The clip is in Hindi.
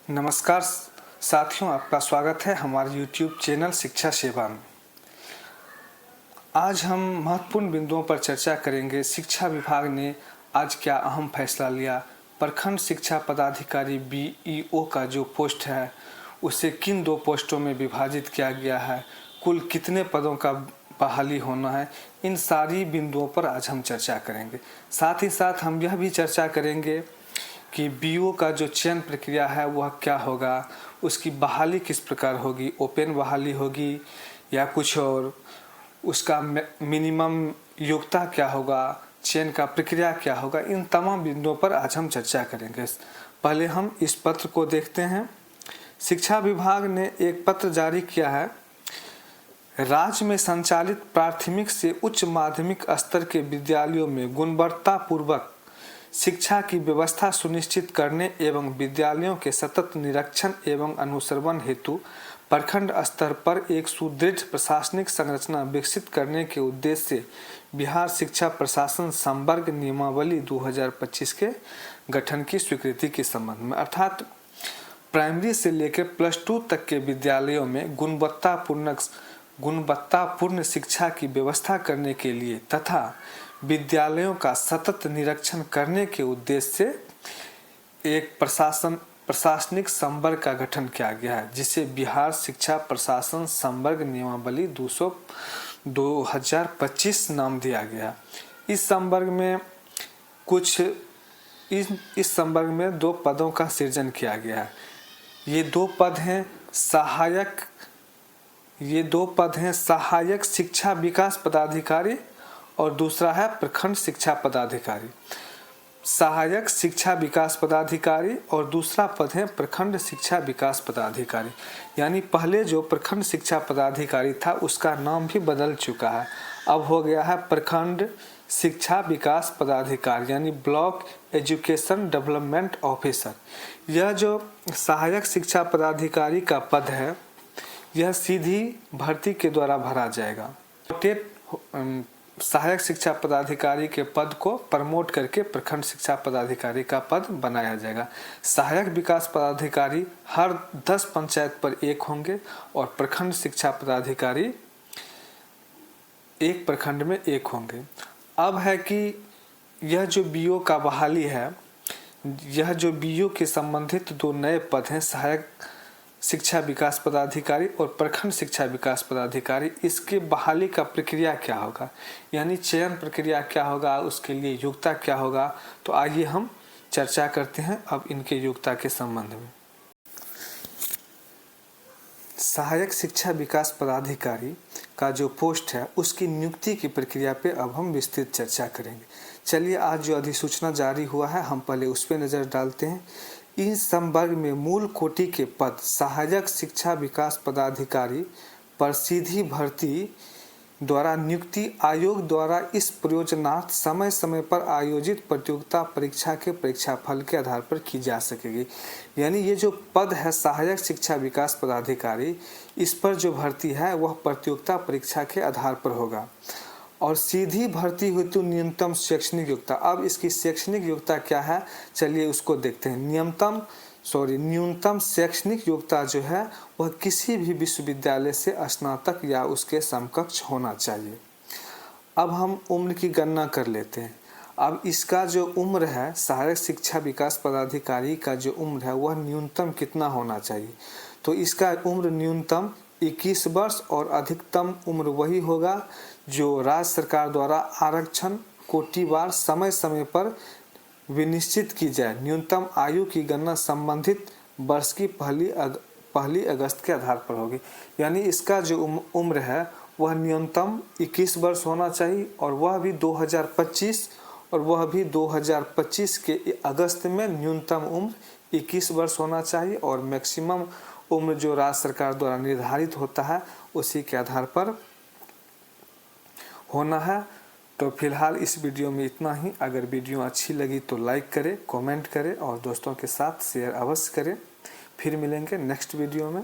नमस्कार साथियों, आपका स्वागत है हमारे YouTube चैनल शिक्षा सेवा में। आज हम महत्वपूर्ण बिंदुओं पर चर्चा करेंगे। शिक्षा विभाग ने आज क्या अहम फैसला लिया, प्रखंड शिक्षा पदाधिकारी BEO का जो पोस्ट है उसे किन 2 पोस्टों में विभाजित किया गया है, कुल कितने पदों का बहाली होना है, इन सारी बिंदुओं पर आज हम चर्चा करेंगे। साथ ही साथ हम यह भी चर्चा करेंगे कि BO का जो चयन प्रक्रिया है वह क्या होगा, उसकी बहाली किस प्रकार होगी, ओपन बहाली होगी या कुछ और, उसका मिनिमम योग्यता क्या होगा, चयन का प्रक्रिया क्या होगा, इन तमाम बिंदुओं पर आज हम चर्चा करेंगे। पहले हम इस पत्र को देखते हैं। शिक्षा विभाग ने एक पत्र जारी किया है। राज्य में संचालित प्राथमिक से उच्च माध्यमिक स्तर के विद्यालयों में गुणवत्तापूर्वक शिक्षा की व्यवस्था सुनिश्चित करने एवं विद्यालयों के सतत निरीक्षण एवं अनुश्रवण हेतु प्रखंड स्तर पर एक सुदृढ़ प्रशासनिक संरचना विकसित करने के उद्देश्य से बिहार शिक्षा प्रशासन संवर्ग नियमावली 2025 के गठन की स्वीकृति के संबंध में, अर्थात प्राइमरी से लेकर +2 तक के विद्यालयों में गुणवत्तापूर्ण शिक्षा की व्यवस्था करने के लिए तथा विद्यालयों का सतत निरीक्षण करने के उद्देश्य से एक प्रशासनिक संवर्ग का गठन किया गया है, जिसे बिहार शिक्षा प्रशासन संवर्ग नियमावली 2025 नाम दिया गया। इस संवर्ग में 2 पदों का सृजन किया गया है। ये 2 पद हैं सहायक शिक्षा विकास पदाधिकारी और दूसरा है प्रखंड शिक्षा पदाधिकारी। सहायक शिक्षा विकास पदाधिकारी और दूसरा पद है प्रखंड शिक्षा विकास पदाधिकारी। यानी पहले जो प्रखंड शिक्षा पदाधिकारी था उसका नाम भी बदल चुका है, अब हो गया है प्रखंड शिक्षा विकास पदाधिकारी, यानी ब्लॉक एजुकेशन डेवलपमेंट ऑफिसर। यह जो सहायक शिक्षा पदाधिकारी का पद है यह सीधी भर्ती के द्वारा भरा जाएगा। सहायक शिक्षा पदाधिकारी के पद को प्रमोट करके प्रखंड शिक्षा पदाधिकारी का पद बनाया जाएगा। सहायक विकास पदाधिकारी हर 10 पंचायत पर 1 होंगे और प्रखंड शिक्षा पदाधिकारी 1 प्रखंड में 1 होंगे। अब है कि यह जो BO का बहाली है, यह जो BO के संबंधित 2 नए पद हैं, सहायक शिक्षा विकास पदाधिकारी और प्रखंड शिक्षा विकास पदाधिकारी, इसके बहाली का प्रक्रिया क्या होगा, यानी चयन प्रक्रिया क्या होगा, उसके लिए योग्यता क्या होगा। तो आइए हम चर्चा करते हैं अब इनके योग्यता के संबंध में। सहायक शिक्षा विकास पदाधिकारी का जो पोस्ट है उसकी नियुक्ति की प्रक्रिया पे अब हम विस्तृत चर्चा करेंगे। चलिए, आज जो अधिसूचना जारी हुआ है हम पहले उस पर नज़र डालते हैं। इस संवर्ग में मूल कोटि के पद सहायक शिक्षा विकास पदाधिकारी पर सीधी भर्ती द्वारा नियुक्ति आयोग द्वारा इस प्रयोजनार्थ समय समय पर आयोजित प्रतियोगिता परीक्षा के परीक्षाफल के आधार पर की जा सकेगी। यानी ये जो पद है सहायक शिक्षा विकास पदाधिकारी, इस पर जो भर्ती है वह प्रतियोगिता परीक्षा के आधार पर होगा और सीधी भर्ती हेतु न्यूनतम शैक्षणिक योग्यता। अब इसकी शैक्षणिक योग्यता क्या है, चलिए उसको देखते हैं। न्यूनतम शैक्षणिक योग्यता जो है वह किसी भी विश्वविद्यालय से स्नातक या उसके समकक्ष होना चाहिए। अब हम उम्र की गणना कर लेते हैं। अब इसका जो उम्र है, सहायक शिक्षा विकास पदाधिकारी का जो उम्र है वह न्यूनतम कितना होना चाहिए, तो इसका उम्र न्यूनतम 21 वर्ष और अधिकतम उम्र वही होगा जो राज्य सरकार द्वारा आरक्षण कोटिवार समय समय पर विनिश्चित की जाए। न्यूनतम आयु की गणना संबंधित वर्ष की पहली अगस्त के आधार पर होगी। यानी इसका जो उम्र है वह न्यूनतम 21 वर्ष होना चाहिए और वह भी 2025 के अगस्त में न्यूनतम उम्र 21 वर्ष होना चाहिए और मैक्सिमम उम्र जो राज्य सरकार द्वारा निर्धारित होता है उसी के आधार पर होना है। तो फिलहाल इस वीडियो में इतना ही। अगर वीडियो अच्छी लगी तो लाइक करें, कमेंट करें और दोस्तों के साथ शेयर अवश्य करें। फिर मिलेंगे नेक्स्ट वीडियो में।